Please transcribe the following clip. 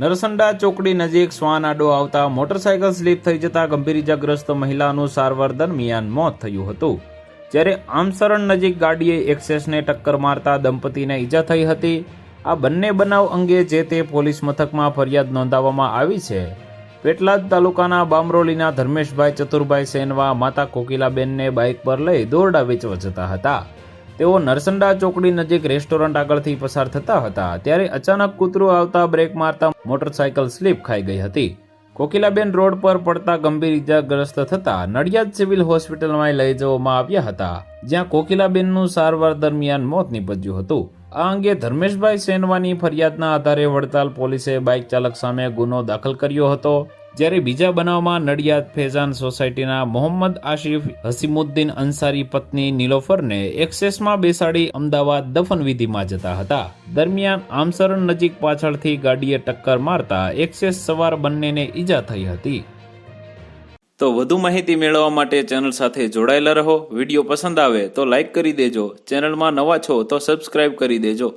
નરસંડા ચોકડી નજીક શ્વાન આડો આવતા મોટરસાયકલ સ્લીપ થઈ જતા ગંભીર ઇજાગ્રસ્ત મહિલાનું સારવાર દરમિયાન મોત થયું હતું, જ્યારે આમસરણ નજીક ગાડીએ એક્સેસને ટક્કર મારતા દંપતીને ઈજા થઈ હતી। આ બંને બનાવ અંગે જે તે પોલીસ મથકમાં ફરિયાદ નોંધાવવામાં આવી છે। પેટલાદ તાલુકાના બામરોલીના ધર્મેશભાઈ ચતુરભાઈ સેનવા માતા કોકિલાબેનને બાઇક પર લઈ દોરડા વેચવા જતા હતા। તેઓ નરસંડા ચોકડી નજીક રેસ્ટોરન્ટ આગળથી પસાર થતા હતા, ત્યારે અચાનક કૂતરું આવતા બ્રેક મારતા મોટરસાયકલ સ્લીપ ખાઈ ગઈ હતી। કોકિલાબેન રોડ પર પડતા ગંભીર ઇજાગ્રસ્ત થતા નડિયાદ સિવિલ હોસ્પિટલમાં લઈ જવામાં આવ્યા હતા, જ્યાં કોકિલાબેનનું સારવાર દરમિયાન મોત નીપજ્યું હતું। આ અંગે ધર્મેશભાઈ સેનવાની ફરિયાદના આધારે વડતાલ પોલીસે બાઇક ચાલક સામે ગુનો દાખલ કર્યો હતો, જ્યારે બીજા બનાવમાં નડિયાદ ફેઝાન સોસાયટીના મોહમ્મદ આશિફ હસીમુદ્દીન અંસારી પત્ની નીલોફરને એક્સેસમાં બેસાડી અમદાવાદ દફનવિધિમાં જતા હતા। દરમિયાન આમસરણ નજીક પાછળથી ગાડીએ ટક્કર મારતા એક્સેસ સવાર બંનેને ઈજા થઈ હતી। તો વધુ માહિતી મેળવવા માટે ચેનલ સાથે જોડાયેલા રહો। વિડીયો પસંદ આવે તો લાઇક કરી દેજો, ચેનલમાં નવા છો તો સબસ્ક્રાઇબ કરી દેજો।